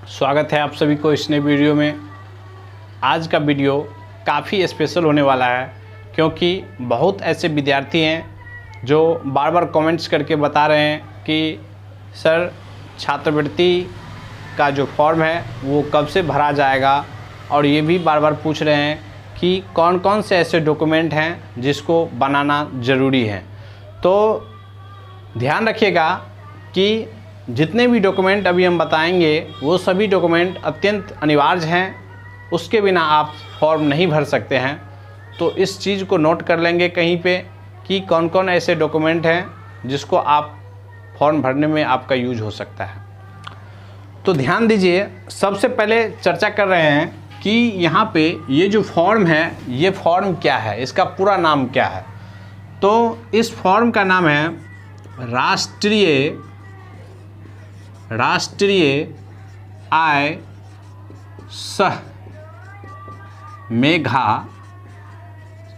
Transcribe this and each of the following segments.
स्वागत है आप सभी को इस नए वीडियो में। आज का वीडियो काफ़ी स्पेशल होने वाला है क्योंकि बहुत ऐसे विद्यार्थी हैं जो बार बार कमेंट्स करके बता रहे हैं कि सर छात्रवृत्ति का जो फॉर्म है वो कब से भरा जाएगा, और ये भी बार बार पूछ रहे हैं कि कौन कौन से ऐसे डॉक्यूमेंट हैं जिसको बनाना ज़रूरी है। तो ध्यान रखिएगा कि जितने भी डॉक्यूमेंट अभी हम बताएंगे वो सभी डॉक्यूमेंट अत्यंत अनिवार्य हैं, उसके बिना आप फॉर्म नहीं भर सकते हैं। तो इस चीज़ को नोट कर लेंगे कहीं पे कि कौन कौन ऐसे डॉक्यूमेंट हैं जिसको आप फॉर्म भरने में आपका यूज हो सकता है। तो ध्यान दीजिए, सबसे पहले चर्चा कर रहे हैं कि यहाँ पे ये जो फॉर्म है ये फॉर्म क्या है, इसका पूरा नाम क्या है। तो इस फॉर्म का नाम है राष्ट्रीय आय सह मेधा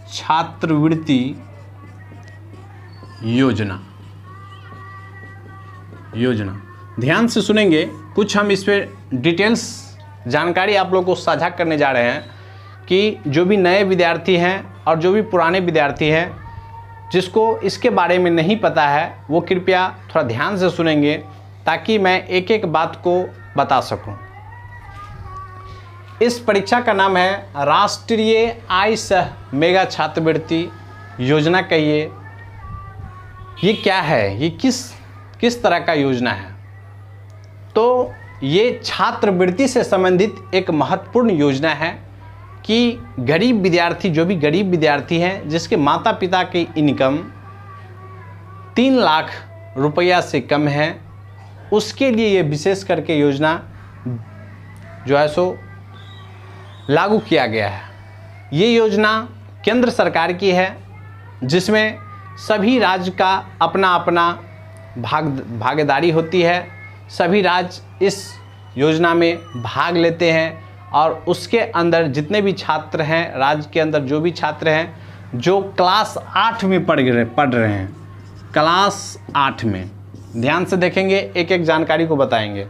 छात्रवृत्ति योजना। ध्यान से सुनेंगे, कुछ हम इस पर डिटेल्स जानकारी आप लोगों को साझा करने जा रहे हैं कि जो भी नए विद्यार्थी हैं और जो भी पुराने विद्यार्थी हैं जिसको इसके बारे में नहीं पता है वो कृपया थोड़ा ध्यान से सुनेंगे ताकि मैं एक एक बात को बता सकूं। इस परीक्षा का नाम है राष्ट्रीय आय सह मेगा छात्रवृत्ति योजना। कहिए ये क्या है, ये किस तरह का योजना है। तो ये छात्रवृत्ति से संबंधित एक महत्वपूर्ण योजना है कि गरीब विद्यार्थी, जो भी गरीब विद्यार्थी हैं जिसके माता पिता की इनकम 3 लाख रुपया से कम है, उसके लिए ये विशेष करके योजना जो है सो लागू किया गया है। ये योजना केंद्र सरकार की है जिसमें सभी राज्य का अपना अपना भागीदारी होती है। सभी राज्य इस योजना में भाग लेते हैं और उसके अंदर जितने भी छात्र हैं, राज्य के अंदर जो भी छात्र हैं जो क्लास 8 में पढ़ रहे हैं, क्लास 8 में, ध्यान से देखेंगे, एक एक जानकारी को बताएंगे।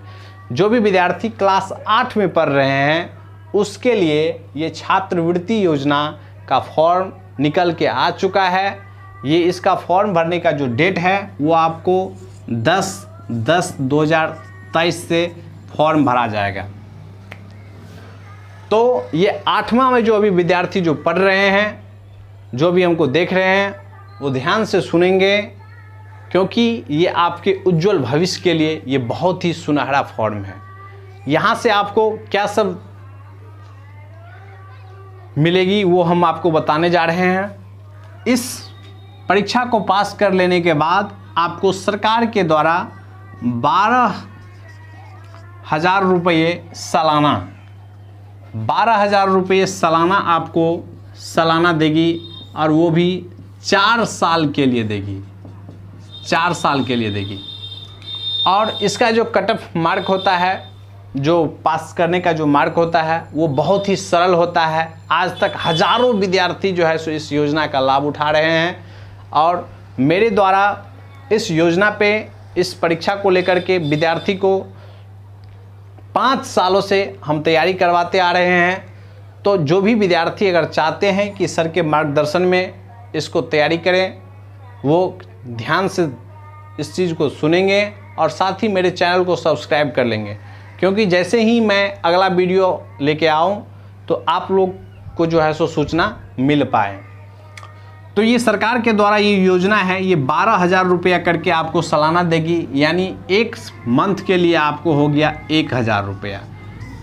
जो भी विद्यार्थी क्लास 8 में पढ़ रहे हैं उसके लिए ये छात्रवृत्ति योजना का फॉर्म निकल के आ चुका है। ये इसका फॉर्म भरने का जो डेट है वो आपको 10/10/2023 से फॉर्म भरा जाएगा। तो ये 8वां में जो अभी विद्यार्थी जो पढ़ रहे हैं, जो भी हमको देख रहे हैं, वो ध्यान से सुनेंगे क्योंकि ये आपके उज्जवल भविष्य के लिए ये बहुत ही सुनहरा फॉर्म है। यहाँ से आपको क्या सब मिलेगी वो हम आपको बताने जा रहे हैं। इस परीक्षा को पास कर लेने के बाद आपको सरकार के द्वारा 12,000 रुपये सालाना, 12,000 रुपये सालाना आपको सालाना देगी, और वो भी 4 साल के लिए देगी, 4 साल के लिए देगी। और इसका जो कट ऑफ मार्क होता है, जो पास करने का जो मार्क होता है, वो बहुत ही सरल होता है। आज तक हज़ारों विद्यार्थी जो है सो इस योजना का लाभ उठा रहे हैं, और मेरे द्वारा इस योजना पे, इस परीक्षा को लेकर के विद्यार्थी को 5 सालों से हम तैयारी करवाते आ रहे हैं। तो जो भी विद्यार्थी अगर चाहते हैं कि सर के मार्गदर्शन में इसको तैयारी करें, वो ध्यान से इस चीज़ को सुनेंगे और साथ ही मेरे चैनल को सब्सक्राइब कर लेंगे, क्योंकि जैसे ही मैं अगला वीडियो लेके आऊँ तो आप लोग को जो है सो सूचना मिल पाए। तो ये सरकार के द्वारा ये योजना है, ये 12,000 रुपया करके आपको सालाना देगी, यानी एक मंथ के लिए आपको हो गया 1,000 रुपया।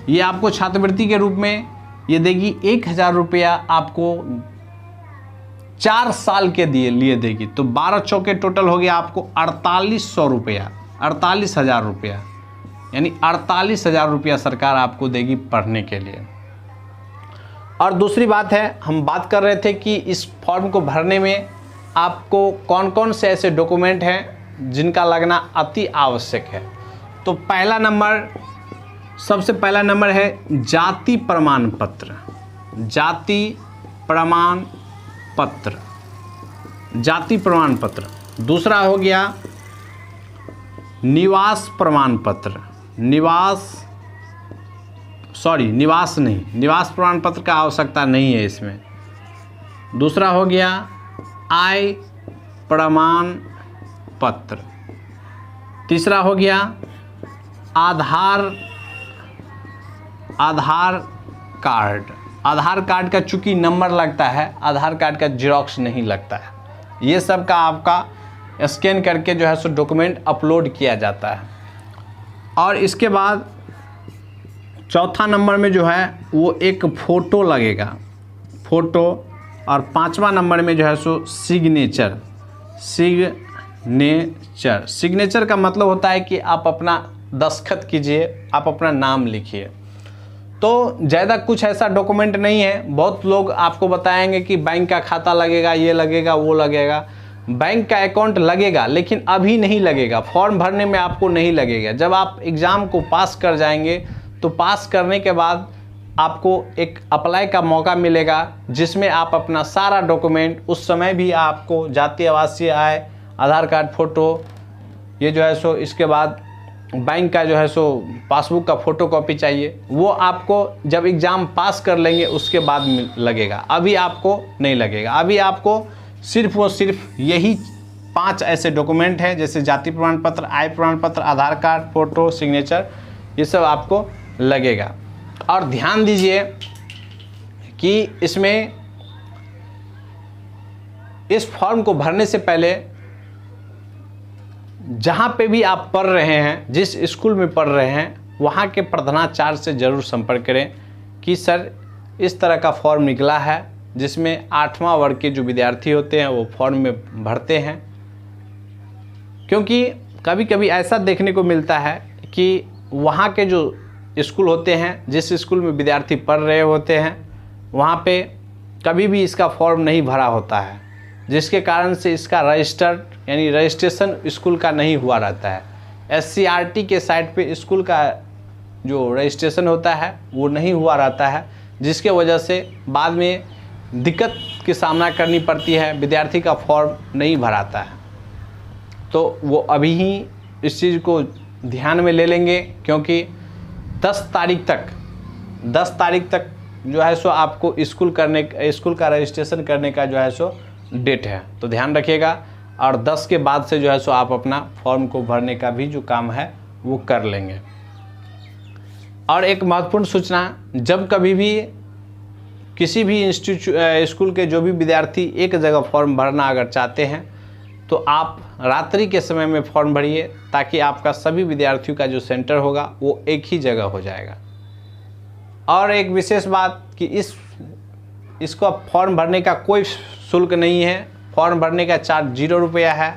ये आपको छात्रवृत्ति के रूप में ये देगी 1,000 रुपया आपको 4 साल के लिए देगी। तो 12 चौके टोटल हो गया आपको 4800 रुपया, 48,000 रुपया, यानी 48,000 रुपया सरकार आपको देगी पढ़ने के लिए। और दूसरी बात है, हम बात कर रहे थे कि इस फॉर्म को भरने में आपको कौन कौन से ऐसे डॉक्यूमेंट हैं जिनका लगना अति आवश्यक है। तो सबसे पहला नंबर है जाति प्रमाण पत्र। जाति प्रमाण पत्र। दूसरा हो गया निवास प्रमाण पत्र। निवास सॉरी निवास नहीं, निवास प्रमाण पत्र का आवश्यकता नहीं है इसमें। दूसरा हो गया आय प्रमाण पत्र। तीसरा हो गया आधार कार्ड। आधार कार्ड का चूंकि नंबर लगता है, आधार कार्ड का जेरॉक्स नहीं लगता है। ये सब का आपका स्कैन करके जो है सो डॉक्यूमेंट अपलोड किया जाता है। और इसके बाद चौथा नंबर में जो है वो एक फ़ोटो लगेगा, फ़ोटो। और पांचवा नंबर में जो है सो सिग्नेचर। सिग्नेचर का मतलब होता है कि आप अपना दस्तखत कीजिए, आप अपना नाम लिखिए। तो ज़्यादा कुछ ऐसा डॉक्यूमेंट नहीं है। बहुत लोग आपको बताएंगे कि बैंक का खाता लगेगा, ये लगेगा, वो लगेगा। बैंक का अकाउंट लगेगा लेकिन अभी नहीं लगेगा, फॉर्म भरने में आपको नहीं लगेगा। जब आप एग्ज़ाम को पास कर जाएंगे तो पास करने के बाद आपको एक अप्लाई का मौका मिलेगा जिसमें आप अपना सारा डॉक्यूमेंट, उस समय भी आपको जाति आवासीय आय, आधार कार्ड, फ़ोटो, ये जो है सो, इसके बाद बैंक का जो है सो पासबुक का फ़ोटोकॉपी चाहिए, वो आपको जब एग्ज़ाम पास कर लेंगे उसके बाद लगेगा। अभी आपको नहीं लगेगा। अभी आपको सिर्फ और सिर्फ यही 5 ऐसे डॉक्यूमेंट हैं, जैसे जाति प्रमाण पत्र, आय प्रमाण पत्र, आधार कार्ड, फ़ोटो, सिग्नेचर, ये सब आपको लगेगा। और ध्यान दीजिए कि इसमें इस फॉर्म को भरने से पहले जहाँ पे भी आप पढ़ रहे हैं, जिस स्कूल में पढ़ रहे हैं, वहाँ के प्रधानाचार्य से ज़रूर संपर्क करें कि सर इस तरह का फॉर्म निकला है, जिसमें 8वां वर्ग के जो विद्यार्थी होते हैं वो फॉर्म में भरते हैं। क्योंकि कभी कभी ऐसा देखने को मिलता है कि वहाँ के जो स्कूल होते हैं, जिस स्कूल में विद्यार्थी पढ़ रहे होते हैं, वहाँ पे कभी भी इसका फॉर्म नहीं भरा होता है, जिसके कारण से इसका रजिस्टर्ड यानी रजिस्ट्रेशन स्कूल का नहीं हुआ रहता है। SCRT के साइट पे स्कूल का जो रजिस्ट्रेशन होता है वो नहीं हुआ रहता है, जिसके वजह से बाद में दिक्कत की सामना करनी पड़ती है, विद्यार्थी का फॉर्म नहीं भराता है। तो वो अभी ही इस चीज़ को ध्यान में ले लेंगे, क्योंकि 10 तारीख तक जो है सो आपको स्कूल का रजिस्ट्रेशन करने का जो है सो डेट है। तो ध्यान रखिएगा। और 10 के बाद से जो है सो आप अपना फॉर्म को भरने का भी जो काम है वो कर लेंगे। और एक महत्वपूर्ण सूचना, जब कभी भी किसी भी स्कूल के जो भी विद्यार्थी एक जगह फॉर्म भरना अगर चाहते हैं तो आप रात्रि के समय में फॉर्म भरिए, ताकि आपका सभी विद्यार्थियों का जो सेंटर होगा वो एक ही जगह हो जाएगा। और एक विशेष बात कि इसको फॉर्म भरने का कोई शुल्क नहीं है। फॉर्म भरने का चार्ज 0 रुपया है।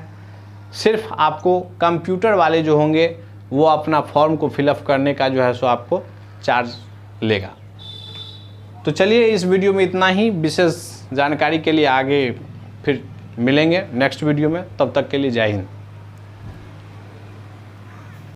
सिर्फ आपको कंप्यूटर वाले जो होंगे वो अपना फॉर्म को फिलअप करने का जो है सो आपको चार्ज लेगा। तो चलिए इस वीडियो में इतना ही। विशेष जानकारी के लिए आगे फिर मिलेंगे नेक्स्ट वीडियो में। तब तक के लिए जय हिंद।